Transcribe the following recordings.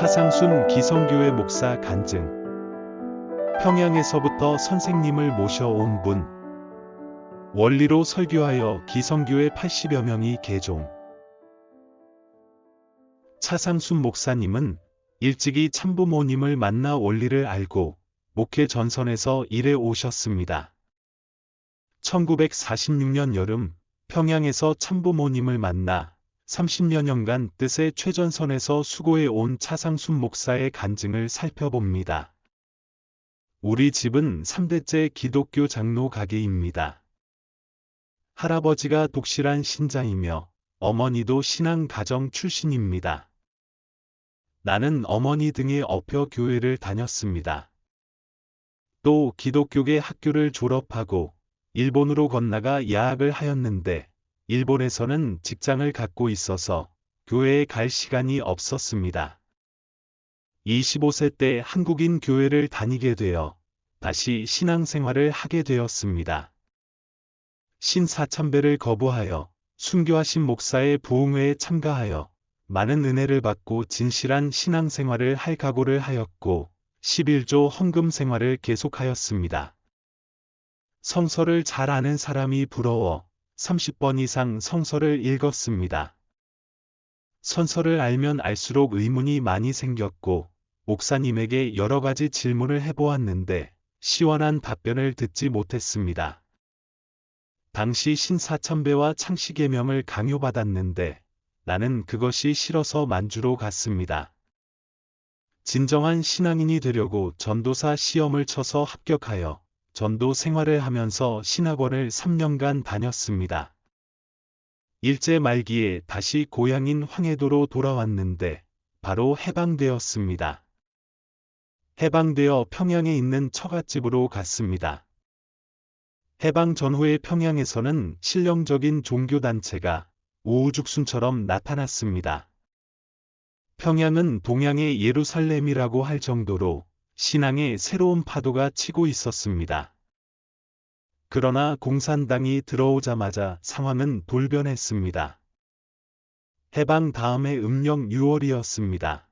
차상순 기성교회 목사 간증. 평양에서부터 선생님을 모셔온 분. 원리로 설교하여 기성교회 80여 명이 개종. 차상순 목사님은 일찍이 참부모님을 만나 원리를 알고 목회 전선에서 일해 오셨습니다. 1946년 여름 평양에서 참부모님을 만나 30여 년간 뜻의 최전선에서 수고해 온 차상순 목사의 간증을 살펴봅니다. 우리 집은 3대째 기독교 장로 가게입니다. 할아버지가 독실한 신자이며 어머니도 신앙 가정 출신입니다. 나는 어머니 등에 업혀 교회를 다녔습니다. 또 기독교계 학교를 졸업하고 일본으로 건너가 야학을 하였는데 일본에서는 직장을 갖고 있어서 교회에 갈 시간이 없었습니다. 25세 때 한국인 교회를 다니게 되어 다시 신앙생활을 하게 되었습니다. 신사참배를 거부하여 순교하신 목사의 부흥회에 참가하여 많은 은혜를 받고 진실한 신앙생활을 할 각오를 하였고 11조 헌금 생활을 계속하였습니다. 성서를 잘 아는 사람이 부러워 30번 이상 성서를 읽었습니다. 성서를 알면 알수록 의문이 많이 생겼고 목사님에게 여러 가지 질문을 해보았는데 시원한 답변을 듣지 못했습니다. 당시 신사참배와 창시계명을 강요받았는데 나는 그것이 싫어서 만주로 갔습니다. 진정한 신앙인이 되려고 전도사 시험을 쳐서 합격하여 전도 생활을 하면서 신학원을 3년간 다녔습니다. 일제 말기에 다시 고향인 황해도로 돌아왔는데 바로 해방되었습니다. 해방되어 평양에 있는 처갓집으로 갔습니다. 해방 전후의 평양에서는 실령적인 종교단체가 우후죽순처럼 나타났습니다. 평양은 동양의 예루살렘이라고 할 정도로 신앙의 새로운 파도가 치고 있었습니다. 그러나 공산당이 들어오자마자 상황은 돌변했습니다. 해방 다음해 음력 6월이었습니다.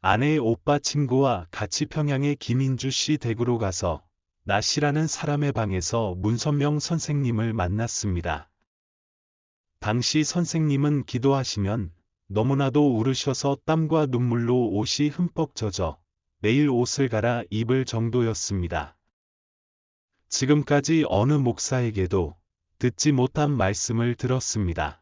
아내의 오빠 친구와 같이 평양의 김인주 씨 댁으로 가서 나 씨라는 사람의 방에서 문선명 선생님을 만났습니다. 당시 선생님은 기도하시면 너무나도 울으셔서 땀과 눈물로 옷이 흠뻑 젖어 매일 옷을 갈아 입을 정도였습니다. 지금까지 어느 목사에게도 듣지 못한 말씀을 들었습니다.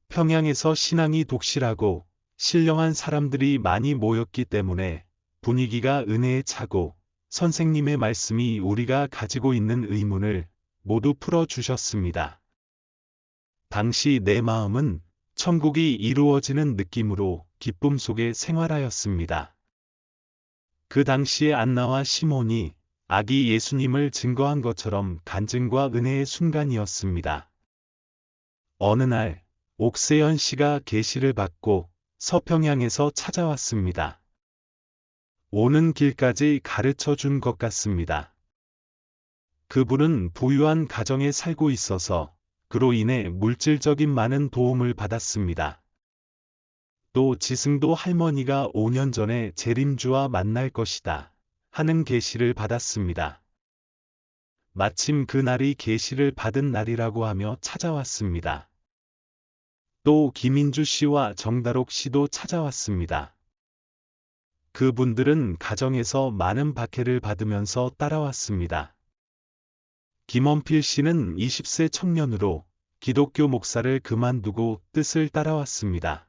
평양에서 신앙이 독실하고 신령한 사람들이 많이 모였기 때문에 분위기가 은혜에 차고 선생님의 말씀이 우리가 가지고 있는 의문을 모두 풀어주셨습니다. 당시 내 마음은 천국이 이루어지는 느낌으로 기쁨 속에 생활하였습니다. 그 당시에 안나와 시몬이 아기 예수님을 증거한 것처럼 간증과 은혜의 순간이었습니다. 어느 날 옥세연 씨가 계시를 받고 서평양에서 찾아왔습니다. 오는 길까지 가르쳐 준 것 같습니다. 그분은 부유한 가정에 살고 있어서 그로 인해 물질적인 많은 도움을 받았습니다. 또 지승도 할머니가 5년 전에 재림주와 만날 것이다 하는 계시를 받았습니다. 마침 그 날이 계시를 받은 날이라고 하며 찾아왔습니다. 또 김인주 씨와 정다록 씨도 찾아왔습니다. 그분들은 가정에서 많은 박해를 받으면서 따라왔습니다. 김원필 씨는 20세 청년으로 기독교 목사를 그만두고 뜻을 따라왔습니다.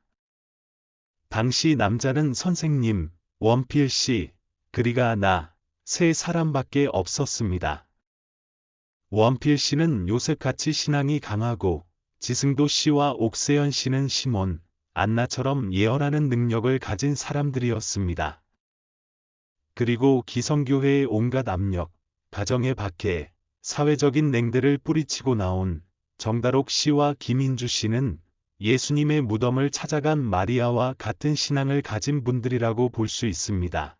당시 남자는 선생님, 원필 씨, 그리가 나, 세 사람밖에 없었습니다. 원필 씨는 요셉같이 신앙이 강하고 지승도 씨와 옥세연 씨는 시몬, 안나처럼 예언하는 능력을 가진 사람들이었습니다. 그리고 기성교회의 온갖 압력, 가정의 박해, 사회적인 냉대를 뿌리치고 나온 정다록 씨와 김인주 씨는 예수님의 무덤을 찾아간 마리아와 같은 신앙을 가진 분들이라고 볼 수 있습니다.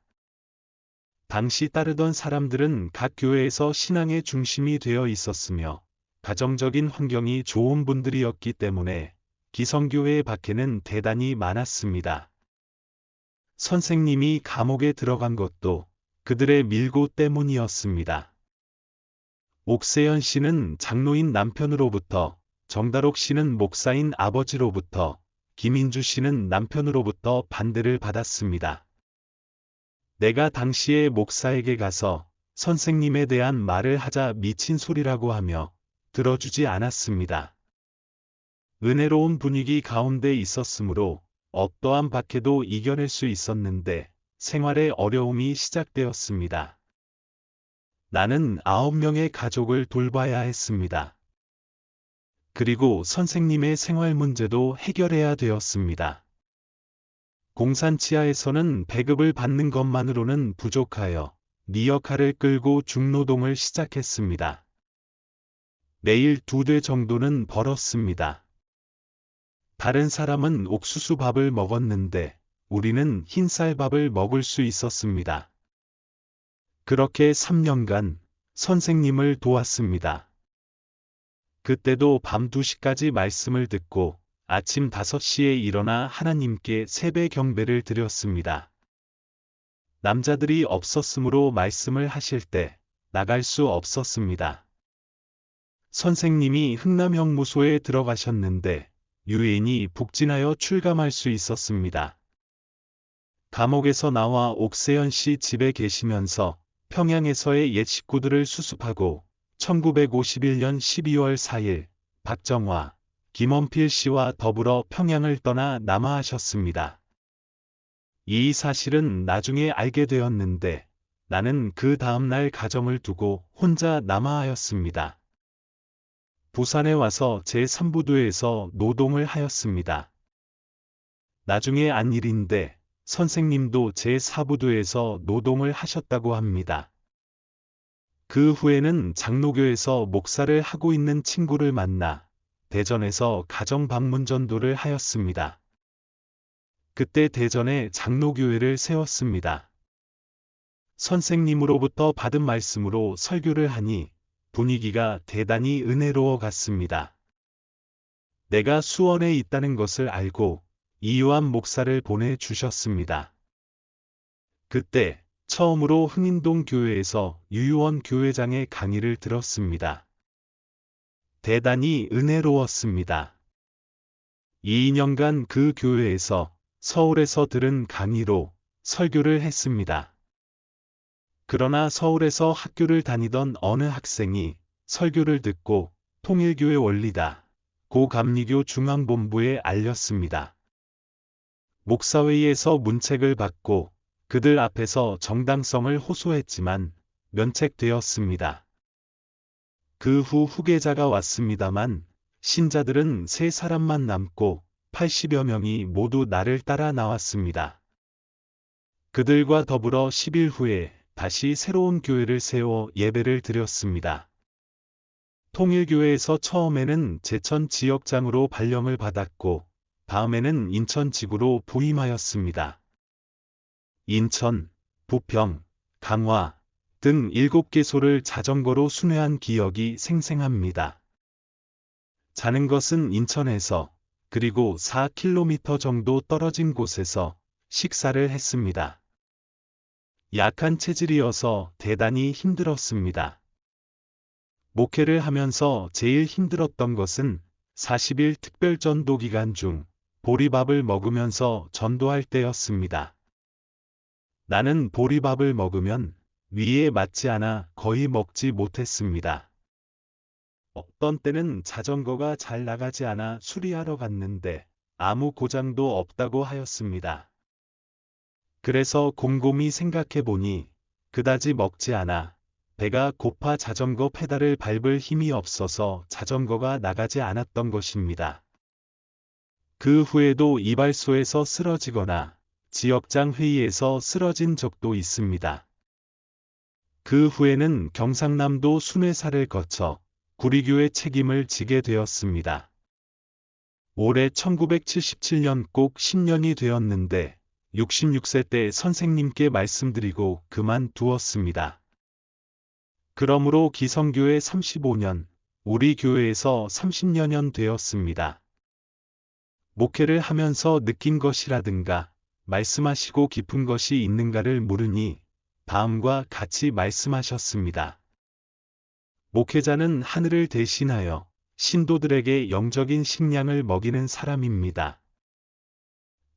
당시 따르던 사람들은 각 교회에서 신앙의 중심이 되어 있었으며 가정적인 환경이 좋은 분들이었기 때문에 기성교회의 박해는 대단히 많았습니다. 선생님이 감옥에 들어간 것도 그들의 밀고 때문이었습니다. 옥세연 씨는 장로인 남편으로부터, 정다록 씨는 목사인 아버지로부터, 김인주 씨는 남편으로부터 반대를 받았습니다. 내가 당시에 목사에게 가서 선생님에 대한 말을 하자 미친 소리라고 하며 들어주지 않았습니다. 은혜로운 분위기 가운데 있었으므로 어떠한 박해도 이겨낼 수 있었는데 생활에 어려움이 시작되었습니다. 나는 9명의 가족을 돌봐야 했습니다. 그리고 선생님의 생활 문제도 해결해야 되었습니다. 공산 치하에서는 배급을 받는 것만으로는 부족하여 리어카를 끌고 중노동을 시작했습니다. 매일 2대 정도는 벌었습니다. 다른 사람은 옥수수밥을 먹었는데 우리는 흰쌀밥을 먹을 수 있었습니다. 그렇게 3년간 선생님을 도왔습니다. 그때도 밤 2시까지 말씀을 듣고 아침 5시에 일어나 하나님께 세배 경배를 드렸습니다. 남자들이 없었으므로 말씀을 하실 때 나갈 수 없었습니다. 선생님이 흥남형무소에 들어가셨는데 유인이 북진하여 출감할 수 있었습니다. 감옥에서 나와 옥세연 씨 집에 계시면서 평양에서의 옛 식구들을 수습하고 1951년 12월 4일 박정화, 김원필 씨와 더불어 평양을 떠나 남하하셨습니다. 이 사실은 나중에 알게 되었는데 나는 그 다음날 가정을 두고 혼자 남하하였습니다. 부산에 와서 제3부두에서 노동을 하였습니다. 나중에 안 일인데 선생님도 제4부두에서 노동을 하셨다고 합니다. 그 후에는 장로교에서 목사를 하고 있는 친구를 만나 대전에서 가정 방문 전도를 하였습니다. 그때 대전에 장로교회를 세웠습니다. 선생님으로부터 받은 말씀으로 설교를 하니 분위기가 대단히 은혜로워 갔습니다. 내가 수원에 있다는 것을 알고 이유한 목사를 보내주셨습니다. 그때 처음으로 흥인동 교회에서 유유원 교회장의 강의를 들었습니다. 대단히 은혜로웠습니다. 2년간 그 교회에서 서울에서 들은 강의로 설교를 했습니다. 그러나 서울에서 학교를 다니던 어느 학생이 설교를 듣고 통일교회 원리다 고 감리교 중앙본부에 알렸습니다. 목사회의에서 문책을 받고 그들 앞에서 정당성을 호소했지만 면책되었습니다. 그 후 후계자가 왔습니다만 신자들은 3사람만 남고 80여 명이 모두 나를 따라 나왔습니다. 그들과 더불어 10일 후에 다시 새로운 교회를 세워 예배를 드렸습니다. 통일교회에서 처음에는 제천 지역장으로 발령을 받았고 다음에는 인천지구로 부임하였습니다. 인천, 부평, 강화 등 7개소를 자전거로 순회한 기억이 생생합니다. 자는 것은 인천에서 그리고 4km 정도 떨어진 곳에서 식사를 했습니다. 약한 체질이어서 대단히 힘들었습니다. 목회를 하면서 제일 힘들었던 것은 40일 특별전도 기간 중 보리밥을 먹으면서 전도할 때였습니다. 나는 보리밥을 먹으면 위에 맞지 않아 거의 먹지 못했습니다. 어떤 때는 자전거가 잘 나가지 않아 수리하러 갔는데 아무 고장도 없다고 하였습니다. 그래서 곰곰이 생각해 보니 그다지 먹지 않아 배가 고파 자전거 페달을 밟을 힘이 없어서 자전거가 나가지 않았던 것입니다. 그 후에도 이발소에서 쓰러지거나 지역장 회의에서 쓰러진 적도 있습니다. 그 후에는 경상남도 순회사를 거쳐 구리교회 책임을 지게 되었습니다. 올해 1977년 꼭 10년이 되었는데 66세 때 선생님께 말씀드리고 그만두었습니다. 그러므로 기성교회 35년, 우리 교회에서 30여년 되었습니다. 목회를 하면서 느낀 것이라든가 말씀하시고 깊은 것이 있는가를 물으니 다음과 같이 말씀하셨습니다. 목회자는 하늘을 대신하여 신도들에게 영적인 식량을 먹이는 사람입니다.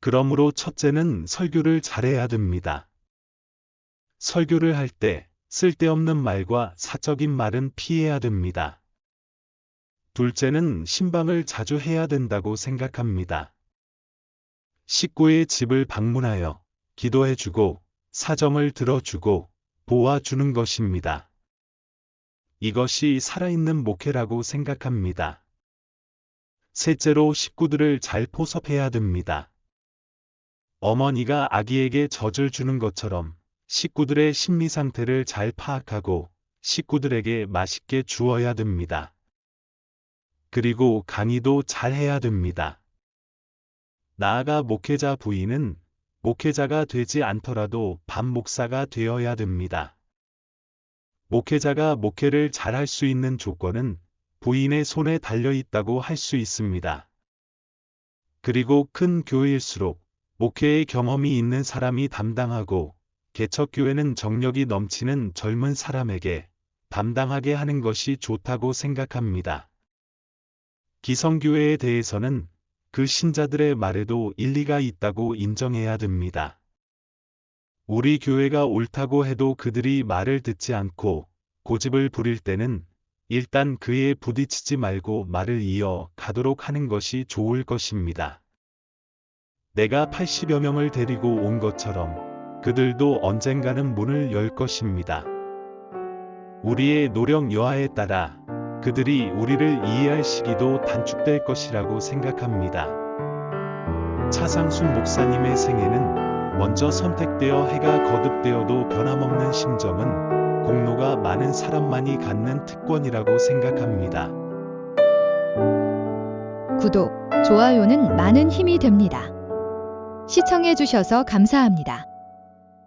그러므로 첫째는 설교를 잘해야 됩니다. 설교를 할 때 쓸데없는 말과 사적인 말은 피해야 됩니다. 둘째는 신방을 자주 해야 된다고 생각합니다. 식구의 집을 방문하여 기도해주고 사정을 들어주고 도와주는 것입니다. 이것이 살아있는 목회라고 생각합니다. 셋째로 식구들을 잘 포섭해야 됩니다. 어머니가 아기에게 젖을 주는 것처럼 식구들의 심리 상태를 잘 파악하고 식구들에게 맛있게 주어야 됩니다. 그리고 강의도 잘 해야 됩니다. 나아가 목회자 부인은 목회자가 되지 않더라도 반목사가 되어야 됩니다. 목회자가 목회를 잘할 수 있는 조건은 부인의 손에 달려 있다고 할 수 있습니다. 그리고 큰 교회일수록 목회의 경험이 있는 사람이 담당하고 개척교회는 정력이 넘치는 젊은 사람에게 담당하게 하는 것이 좋다고 생각합니다. 기성교회에 대해서는 그 신자들의 말에도 일리가 있다고 인정해야 됩니다. 우리 교회가 옳다고 해도 그들이 말을 듣지 않고 고집을 부릴 때는 일단 그에 부딪히지 말고 말을 이어 가도록 하는 것이 좋을 것입니다. 내가 80여 명을 데리고 온 것처럼 그들도 언젠가는 문을 열 것입니다. 우리의 노력 여하에 따라 그들이 우리를 이해할 시기도 단축될 것이라고 생각합니다. 차상순 목사님의 생애는 먼저 선택되어 해가 거듭되어도 변함없는 심정은 공로가 많은 사람만이 갖는 특권이라고 생각합니다. 구독, 좋아요는 많은 힘이 됩니다. 시청해 주셔서 감사합니다.